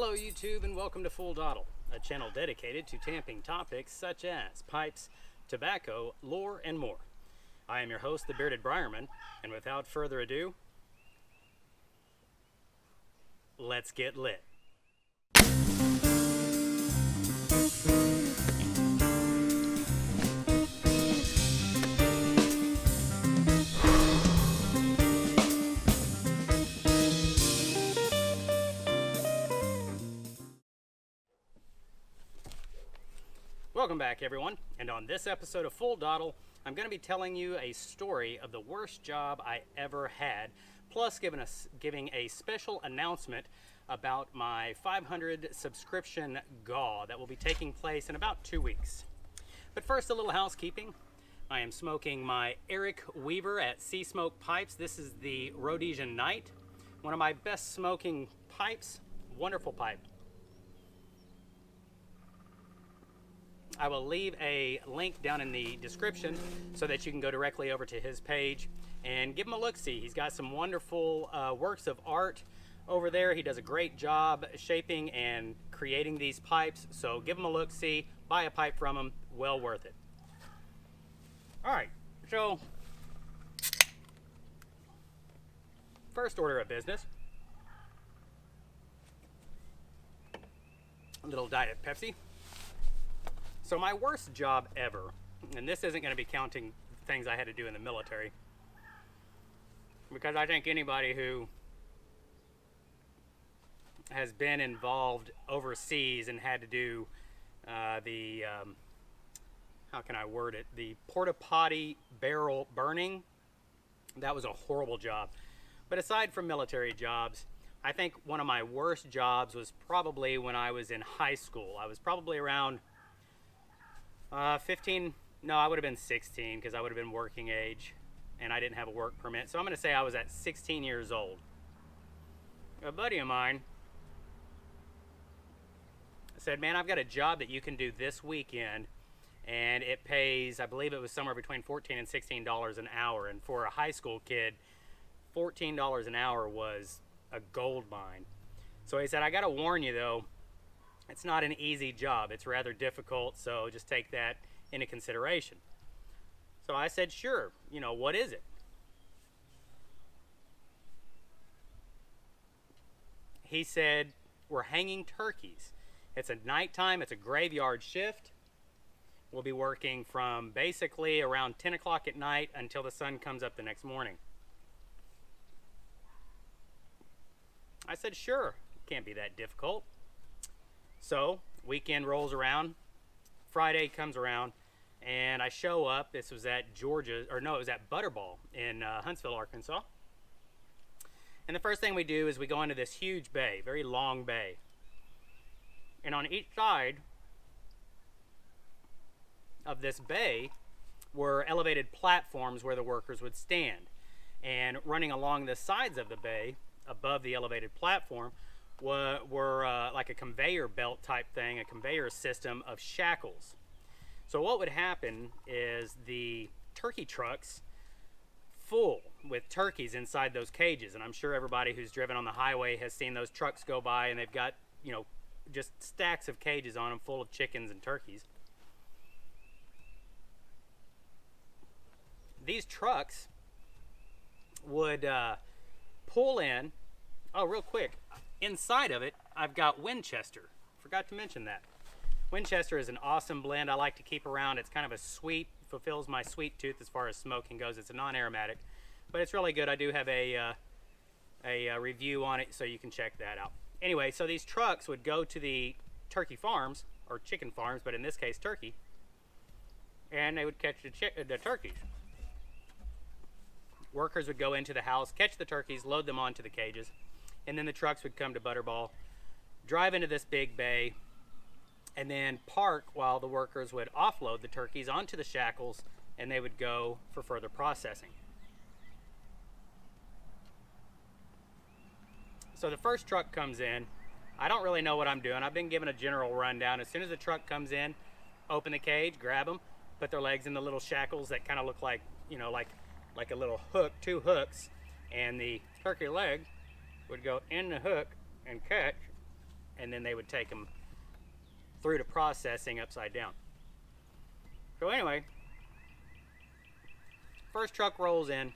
Hello YouTube and welcome to Full Dottle, a channel dedicated to tamping topics such as pipes, tobacco, lore, and more. I am your host, the Bearded Briarman, and without further ado, let's get lit. Welcome back everyone, and on this episode of Full Dottle, I'm going to be telling you a story of the worst job I ever had, plus giving a special announcement about my 500 subscription GAW that will be taking place in about 2 weeks. But first, a little housekeeping. I am smoking my Eric Weaver at Sea Smoke Pipes. This is the Rhodesian Knight, one of my best smoking pipes. Wonderful pipe. I will leave a link down in the description so that you can go directly over to his page and give him a look-see. He's got some wonderful works of art over there. He does a great job shaping and creating these pipes, so give him a look-see, buy a pipe from him, well worth it. Alright, so first order of business, a little Diet Pepsi. So my worst job ever, and this isn't going to be counting things I had to do in the military, because I think anybody who has been involved overseas and had to do how can I word it, the porta potty barrel burning, that was a horrible job. But aside from military jobs, I think one of my worst jobs was probably when I was in high school. I was probably around 15, no, I would have been 16 because I would have been working age and I didn't have a work permit. So I'm going to say I was at 16 years old. A buddy of mine said, man, I've got a job that you can do this weekend and it pays, I believe it was somewhere between $14 and $16 an hour. And for a high school kid, $14 an hour was a gold mine. So he said, I got to warn you though, it's not an easy job. It's rather difficult, so just take that into consideration. So I said, sure, you know, what is it? He said, we're hanging turkeys. It's at nighttime, it's a graveyard shift. We'll be working from basically around 10 o'clock at night until the sun comes up the next morning. I said, sure, can't be that difficult. So, weekend rolls around, Friday comes around, and I show up. This was at it was at Butterball in Huntsville, Arkansas. And the first thing we do is we go into this huge bay, very long bay. And on each side of this bay were elevated platforms where the workers would stand. And running along the sides of the bay, above the elevated platform, were like a conveyor belt type thing, a conveyor system of shackles. So what would happen is the turkey trucks full with turkeys inside those cages, and I'm sure everybody who's driven on the highway has seen those trucks go by and they've got, you know, just stacks of cages on them full of chickens and turkeys. These trucks would pull in. Oh, real quick, inside of it, I've got Winchester. Forgot to mention that. Winchester is an awesome blend I like to keep around. It's kind of a sweet, fulfills my sweet tooth as far as smoking goes. It's a non-aromatic, but it's really good. I do have a review on it, so you can check that out. Anyway, so these trucks would go to the turkey farms, or chicken farms, but in this case, turkey, and they would catch the turkeys. Workers would go into the house, catch the turkeys, load them onto the cages, and then the trucks would come to Butterball, drive into this big bay, and then park while the workers would offload the turkeys onto the shackles, and they would go for further processing. So the first truck comes in. I don't really know what I'm doing. I've been given a general rundown. As soon as the truck comes in, open the cage, grab them, put their legs in the little shackles that kind of look like, you know, like a little hook, two hooks, and the turkey leg would go in the hook and catch, and and then they would take them through to processing upside down. So anyway, first truck rolls in.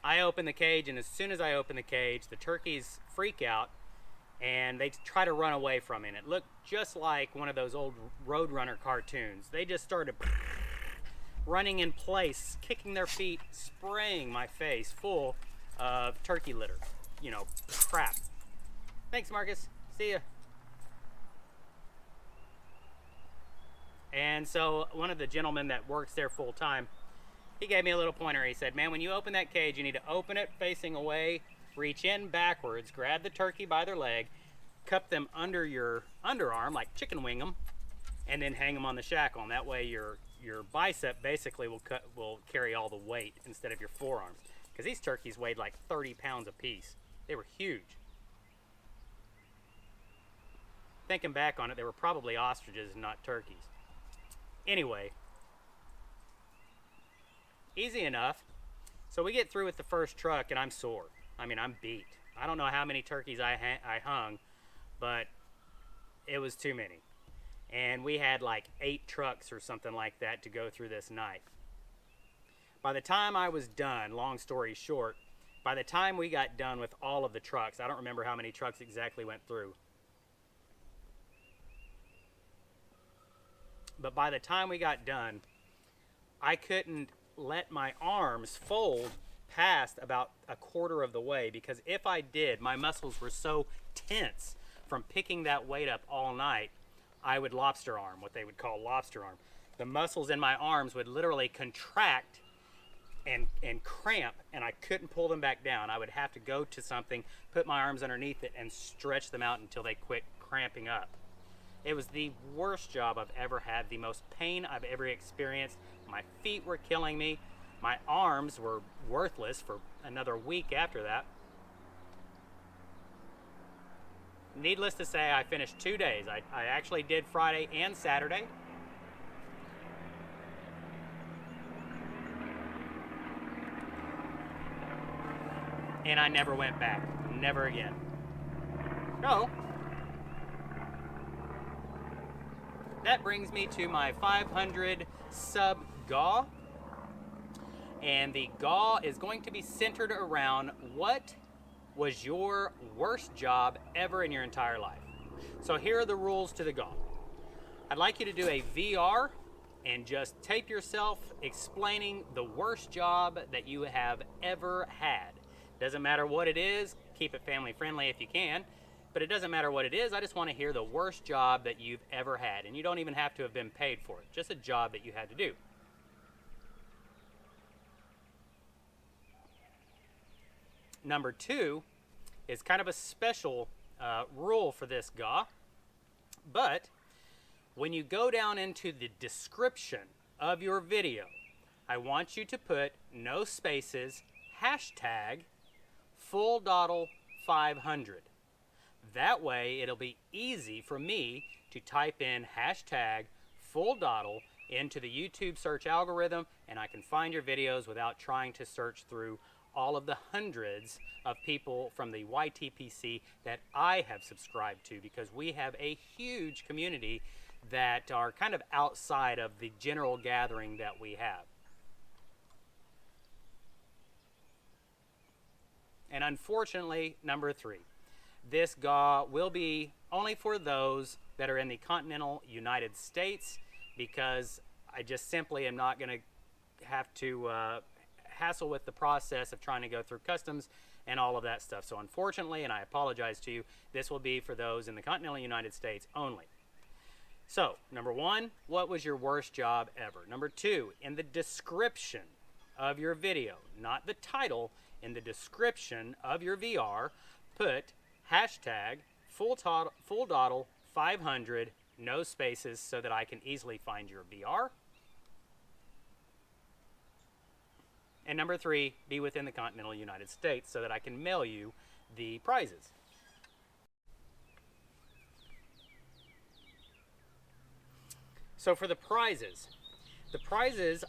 I open the cage, and as soon as I open the cage, the turkeys freak out and they try to run away from me. And it looked just like one of those old Roadrunner cartoons. They just started running in place, kicking their feet, spraying my face full of turkey litter. You know, crap. Thanks, Marcus. See ya. And so one of the gentlemen that works there full time, he gave me a little pointer. He said, man, when you open that cage, you need to open it facing away, reach in backwards, grab the turkey by their leg, cup them under your underarm, like chicken wing them, and then hang them on the shackle. And that way your bicep basically will carry all the weight instead of your forearms. Because these turkeys weighed like 30 pounds a piece. They were huge. Thinking back on it, they were probably ostriches and not turkeys. Anyway, easy enough. So we get through with the first truck, and I'm sore. I mean, I'm beat. I don't know how many turkeys I hung, but it was too many. And we had like 8 trucks or something like that to go through this night. By the time I was done, long story short, by the time we got done with all of the trucks, I don't remember how many trucks exactly went through, but by the time we got done, I couldn't let my arms fold past about a quarter of the way, because if I did, my muscles were so tense from picking that weight up all night, I would lobster arm, what they would call lobster arm. The muscles in my arms would literally contract and cramp, and I couldn't pull them back down. I would have to go to something, put my arms underneath it, and stretch them out until they quit cramping up. It was the worst job I've ever had, the most pain I've ever experienced. My feet were killing me. My arms were worthless for another week after that. Needless to say, I finished 2 days. I actually did Friday and Saturday. And I never went back. Never again. So, that brings me to my 500 Sub GAW. And the GAW is going to be centered around what was your worst job ever in your entire life. So here are the rules to the GAW. I'd like you to do a VR and just tape yourself explaining the worst job that you have ever had. Doesn't matter what it is, keep it family friendly if you can, but it doesn't matter what it is. I just want to hear the worst job that you've ever had, and you don't even have to have been paid for it, just a job that you had to do. Number 2 is kind of a special rule for this GAW, but when you go down into the description of your video, I want you to put no spaces, hashtag full Dottle 500. That way it'll be easy for me to type in hashtag full Dottle into the YouTube search algorithm, and I can find your videos without trying to search through all of the hundreds of people from the YTPC that I have subscribed to, because we have a huge community that are kind of outside of the general gathering that we have. And unfortunately, number 3, this GAW will be only for those that are in the continental United States, because I just simply am not going to have to hassle with the process of trying to go through customs and all of that stuff. So unfortunately, and I apologize to you, this will be for those in the continental United States only. So, number 1, what was your worst job ever? Number 2, in the description of your video, not the title, in the description of your VR, put hashtag full Dottle 500, no spaces, so that I can easily find your VR. And number 3, be within the continental United States so that I can mail you the prizes. So for the prizes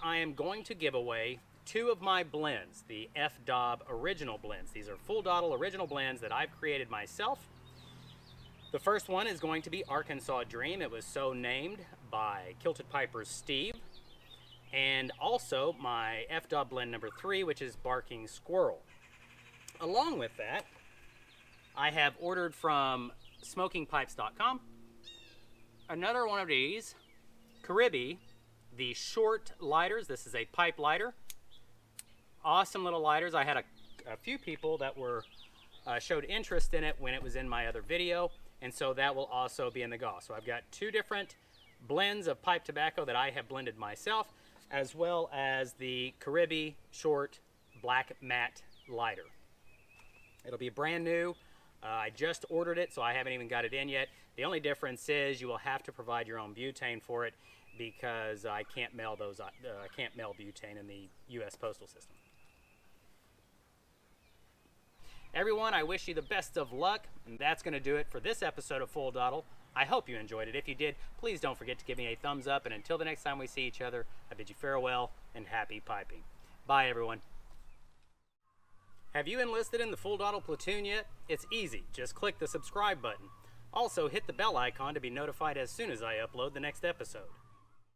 I am going to give away 2 of my blends, the daub original blends. These are full Dottle original blends that I've created myself. The first one is going to be Arkansas Dream. It was so named by Kilted Piper's Steve. And also my FDAW blend number 3, which is Barking Squirrel. Along with that, I have ordered from smokingpipes.com another one of these Caribbean, the short lighters. This is a pipe lighter. Awesome little lighters. I had a few people that were showed interest in it when it was in my other video, and so that will also be in the GAW. So I've got 2 different blends of pipe tobacco that I have blended myself, as well as the Caribbean short black matte lighter. It'll be brand new. I just ordered it, so I haven't even got it in yet. The only difference is you will have to provide your own butane for it, because I can't mail those. I can't mail butane in the U.S. postal system. Everyone, I wish you the best of luck, and that's going to do it for this episode of Full Dottle. I hope you enjoyed it. If you did, please don't forget to give me a thumbs up, and until the next time we see each other, I bid you farewell and happy piping. Bye, everyone. Have you enlisted in the Full Dottle platoon yet? It's easy. Just click the subscribe button. Also, hit the bell icon to be notified as soon as I upload the next episode.